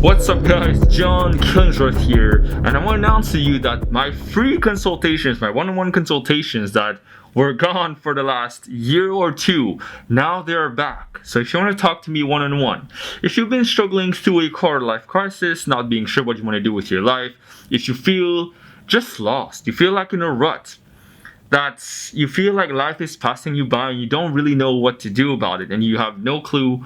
What's up guys, John Killingsworth here, and I want to announce to you that my free consultations, my one-on-one consultations that were gone for the last year or two, now they're back. So if you want to talk to me one-on-one, if you've been struggling through a quarter-life crisis, not being sure what you want to do with your life, if you feel just lost, you feel like in a rut, that you feel like life is passing you by and you don't really know what to do about it, and you have no clue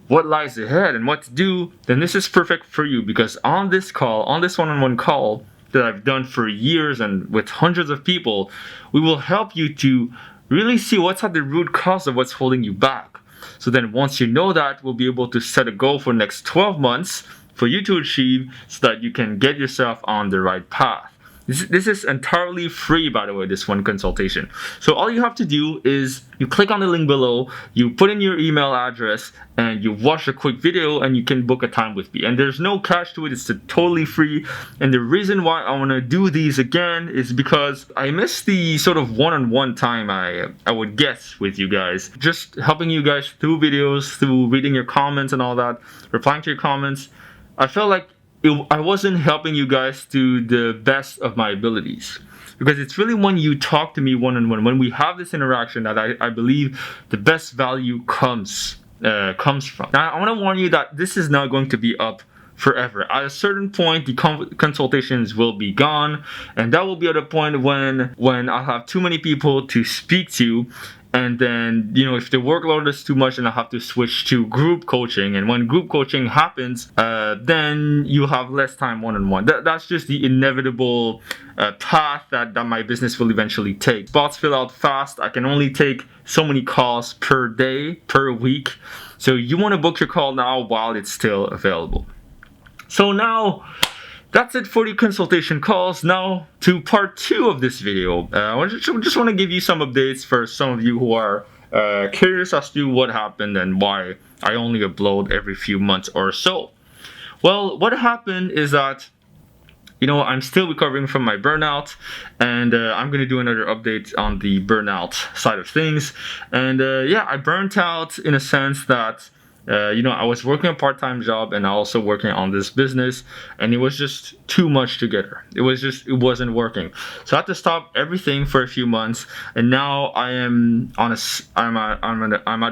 what lies ahead and what to do, then this is perfect for you, because on this call, on this one-on-one call that I've done for years and with hundreds of people, we will help you to really see what's at the root cause of what's holding you back. So then once you know that, we'll be able to set a goal for the next 12 months for you to achieve so that you can get yourself on the right path. This is entirely free, by the way, this one consultation. So all you have to do is you click on the link below, you put in your email address, and you watch a quick video, and you can book a time with me. And there's no catch to it, it's totally free. And the reason why I want to do these again is because I miss the sort of one-on-one time I would get with you guys. Just helping you guys through videos, through reading your comments and all that, replying to your comments. I felt like I wasn't helping you guys to the best of my abilities, because it's really when you talk to me one-on-one, when we have this interaction, that I believe the best value comes from. Now I want to warn you that this is not going to be up forever. At a certain point, the consultations will be gone, and that will be at a point when I have too many people to speak to. And then, if the workload is too much, then I have to switch to group coaching. And when group coaching happens, then you have less time one-on-one. That's just the inevitable path that my business will eventually take. Spots fill out fast. I can only take so many calls per day, per week. So you want to book your call now while it's still available. So now, that's it for the consultation calls. Now to part 2 of this video. I just want to give you some updates for some of you who are curious as to what happened and why I only upload every few months or so. Well, what happened is that, I'm still recovering from my burnout, and I'm going to do another update on the burnout side of things. And I burnt out in a sense that I was working a part-time job and also working on this business, and it was just too much together. It wasn't working. So I had to stop everything for a few months, and now I'm at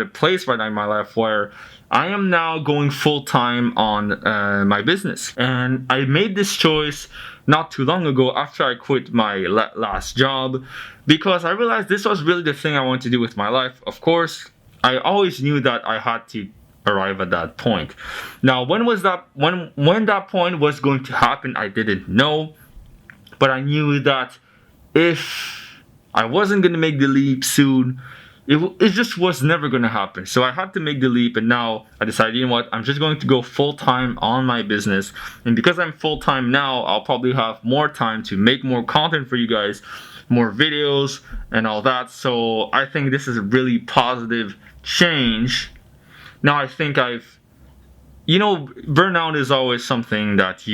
a place right now in my life where I am now going full-time on my business. And I made this choice not too long ago after I quit my last job, because I realized this was really the thing I wanted to do with my life. Of course, I always knew that I had to arrive at that point. Now, when that point was going to happen, I didn't know, but I knew that if I wasn't going to make the leap soon, it just was never going to happen. So I had to make the leap, and now I decided, I'm just going to go full-time on my business. And because I'm full-time now, I'll probably have more time to make more content for you guys, more videos and all that. So I think this is a really positive change. Now I think burnout is always something that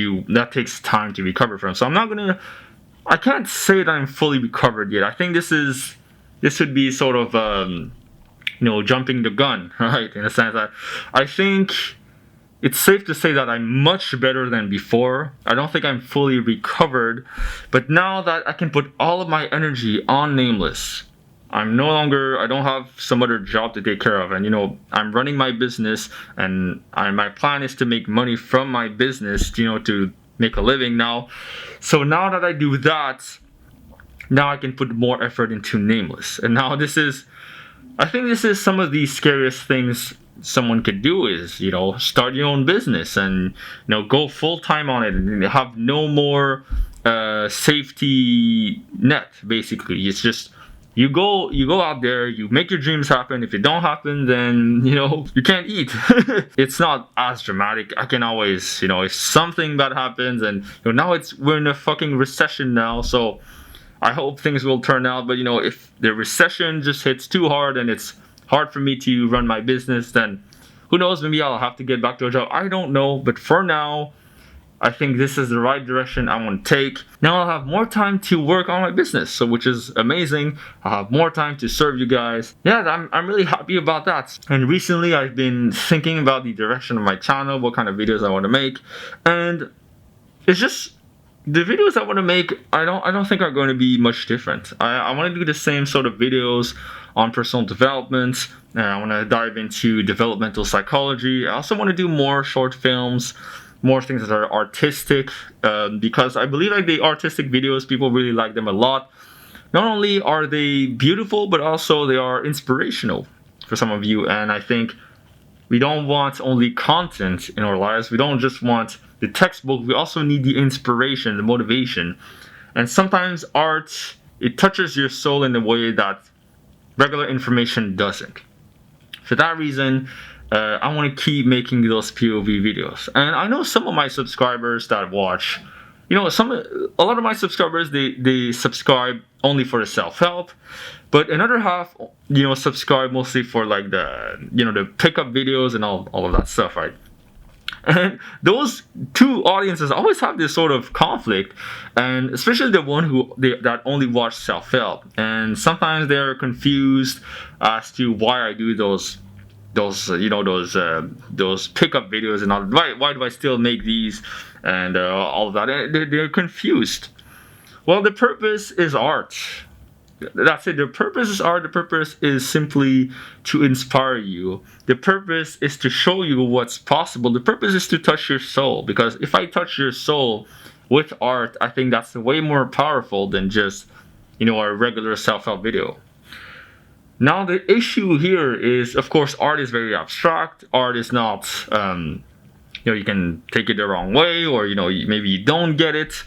takes time to recover from. So I can't say that I'm fully recovered yet. I think this would be sort of, jumping the gun, right? In a sense that I think it's safe to say that I'm much better than before. I don't think I'm fully recovered, but now that I can put all of my energy on Nameless, I don't have some other job to take care of, and I'm running my business, and my plan is to make money from my business, to make a living now. So now that I do that, now I can put more effort into Nameless. And now I think this is some of the scariest things someone could do is, start your own business and, go full-time on it and have no more safety net, basically. It's just, you go out there, you make your dreams happen. If it don't happen, then, you can't eat. It's not as dramatic. I can always, if something bad happens, and now we're in a fucking recession now, so I hope things will turn out. But, if the recession just hits too hard and it's hard for me to run my business, then who knows, maybe I'll have to get back to a job. I don't know, but for now, I think this is the right direction I want to take. Now I'll have more time to work on my business, so which is amazing. I'll have more time to serve you guys. Yeah, I'm really happy about that. And recently I've been thinking about the direction of my channel, what kind of videos I want to make, and it's just the videos I want to make. I don't think are going to be much different. I want to do the same sort of videos on personal development, and I want to dive into developmental psychology. I also want to do more short films, more things that are artistic, because I believe like the artistic videos, people really like them a lot. Not only are they beautiful, but also they are inspirational for some of you. And I think we don't want only content in our lives. We don't just want the textbook. We also need the inspiration, the motivation. And sometimes art, it touches your soul in a way that regular information doesn't. For that reason, I want to keep making those POV videos. And I know some of my subscribers that watch, a lot of my subscribers, they subscribe only for the self-help, but another half, subscribe mostly for like the pickup videos and all of that stuff, right? And those two audiences always have this sort of conflict, and especially the one that only watch self-help. And sometimes they're confused as to why I do those pickup videos and all. Why do I still make these and all of that? And they're confused. Well, the purpose is art. That's it. The purpose is art. The purpose is simply to inspire you. The purpose is to show you what's possible. The purpose is to touch your soul. Because if I touch your soul with art, I think that's way more powerful than just, a regular self-help video. Now, the issue here is, of course, art is very abstract. Art is not, you can take it the wrong way, or, maybe you don't get it.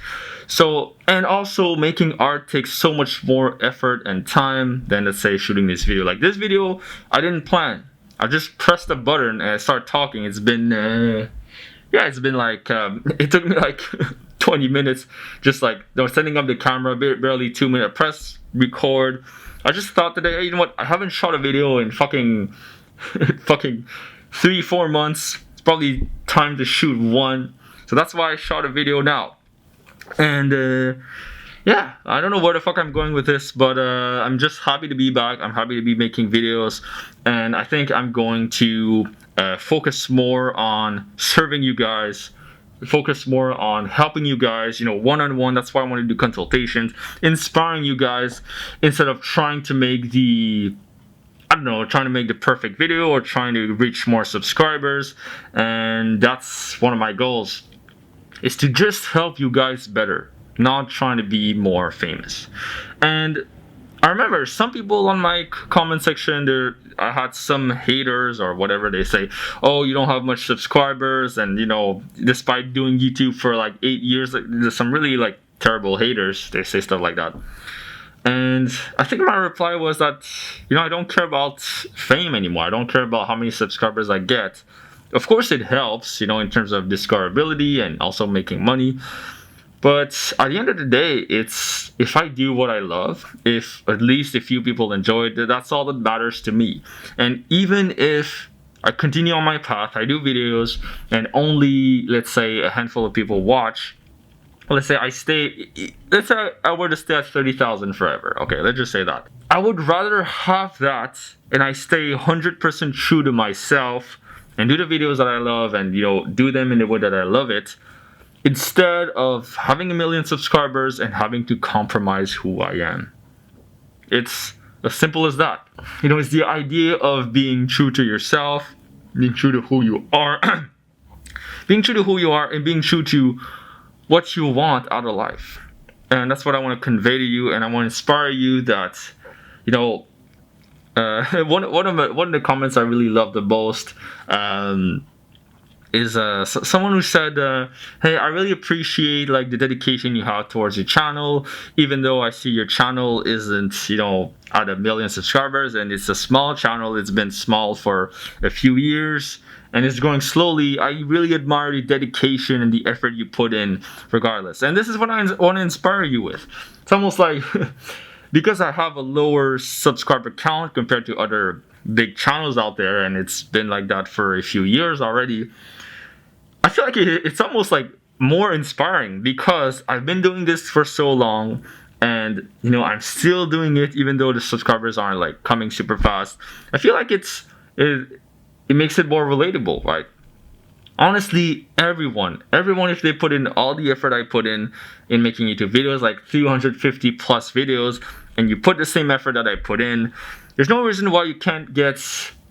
So, and also making art takes so much more effort and time than, let's say, shooting this video. Like this video, I didn't plan. I just pressed a button and I started talking. It's been, like, it took me like 20 minutes, just like, setting up the camera, barely 2 minutes, press record. I just thought today, hey, you know what? I haven't shot a video in fucking 3-4 months. It's probably time to shoot one. So that's why I shot a video now. And I don't know where the fuck I'm going with this, but I'm just happy to be back. I'm happy to be making videos, and I think I'm going to focus more on serving you guys, focus more on helping you guys, one-on-one. That's why I want to do consultations, inspiring you guys, instead of trying to make the perfect video or trying to reach more subscribers. And that's one of my goals, is to just help you guys better, not trying to be more famous. And I remember some people on my comment section, I had some haters or whatever. They say, oh, you don't have much subscribers, and despite doing YouTube for like 8 years, there's some really like terrible haters. They say stuff like that. And I think my reply was that, I don't care about fame anymore. I don't care about how many subscribers I get. Of course it helps, in terms of discoverability and also making money. But at the end of the day, it's if I do what I love, if at least a few people enjoy it, that's all that matters to me. And even if I continue on my path, I do videos, and only, let's say, a handful of people watch, let's say I were to stay at 30,000 forever. Okay, let's just say that. I would rather have that, and I stay 100% true to myself, and do the videos that I love, and do them in the way that I love it, instead of having 1 million subscribers and having to compromise who I am. It's as simple as that. It's the idea of being true to yourself, being true to who you are, being true to who you are, and being true to what you want out of life. And that's what I want to convey to you, and I want to inspire you that, one of the comments I really love the most is someone who said, hey, I really appreciate like the dedication you have towards your channel, even though I see your channel isn't at 1 million subscribers, and it's a small channel. It's been small for a few years and it's growing slowly. I really admire the dedication and the effort you put in regardless. And this is what I want to inspire you with. It's almost like because I have a lower subscriber count compared to other big channels out there, and it's been like that for a few years already, I feel like it's almost like more inspiring because I've been doing this for so long, and I'm still doing it even though the subscribers aren't like coming super fast. I feel like it makes it more relatable. Like, honestly, everyone, if they put in all the effort I put in making YouTube videos, like 350 plus videos, and you put the same effort that I put in, there's no reason why you can't get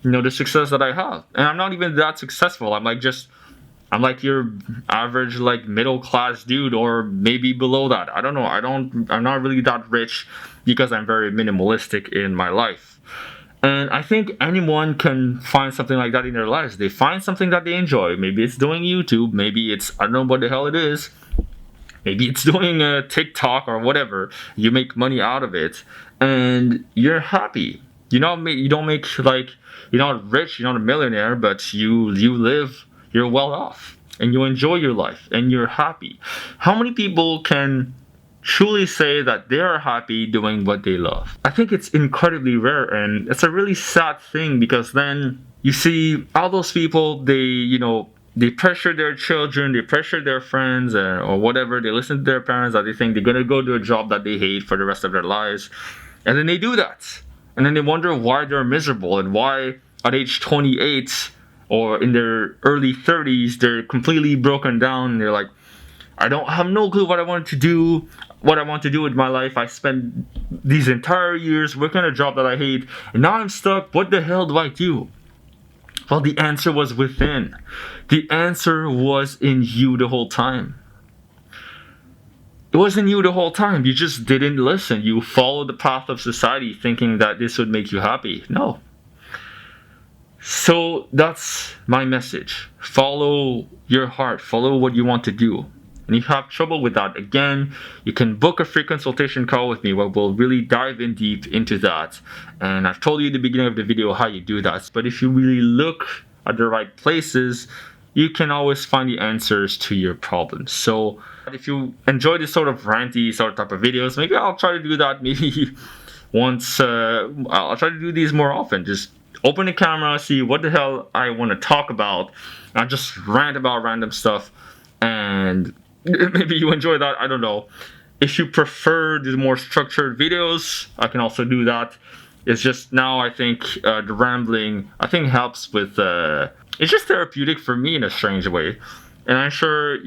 the success that I have. And I'm not even that successful. I'm like your average like middle class dude, or maybe below that. I don't know. I'm not really that rich because I'm very minimalistic in my life. And I think anyone can find something like that in their lives. They find something that they enjoy. Maybe it's doing YouTube. Maybe it's, I don't know what the hell it is. Maybe it's doing a TikTok or whatever. You make money out of it, and you're happy. You don't make like, you're not rich. You're not a millionaire, but you live. You're well off, and you enjoy your life, and you're happy. How many people can truly say that they are happy doing what they love? I think it's incredibly rare, and it's a really sad thing, because then you see all those people, they pressure their children, they pressure their friends, or whatever. They listen to their parents that they think they're gonna go to a job that they hate for the rest of their lives, and then they do that, and then they wonder why they're miserable, and why at age 28 or in their early 30s they're completely broken down, and they're like, I don't have no clue what I want to do with my life. I spent these entire years working a job that I hate, and now I'm stuck. What the hell do I do? Well, the answer was within. The answer was in you the whole time. It was in you the whole time. You just didn't listen. You followed the path of society thinking that this would make you happy. No. So that's my message. Follow your heart. Follow what you want to do. And if you have trouble with that, again, you can book a free consultation call with me where we'll really dive in deep into that. And I've told you at the beginning of the video how you do that. But if you really look at the right places, you can always find the answers to your problems. So if you enjoy this sort of ranty sort of type of videos, maybe I'll try to do that maybe once. I'll try to do these more often. Just open the camera, see what the hell I want to talk about, and just rant about random stuff. And maybe you enjoy that. I don't know. If you prefer the more structured videos, I can also do that. It's just now I think the rambling helps with it's just therapeutic for me in a strange way. And I'm sure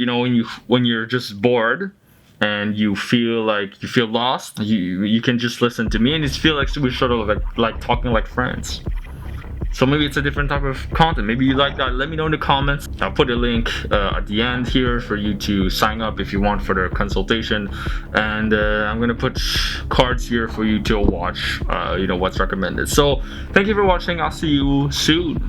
when you're just bored and you feel lost, you can just listen to me and just feel like we're sort of like talking like friends. So maybe it's a different type of content. Maybe you like that. Let me know in the comments. I'll put a link at the end here for you to sign up if you want for the consultation. And I'm gonna put cards here for you to watch what's recommended. So thank you for watching. I'll see you soon.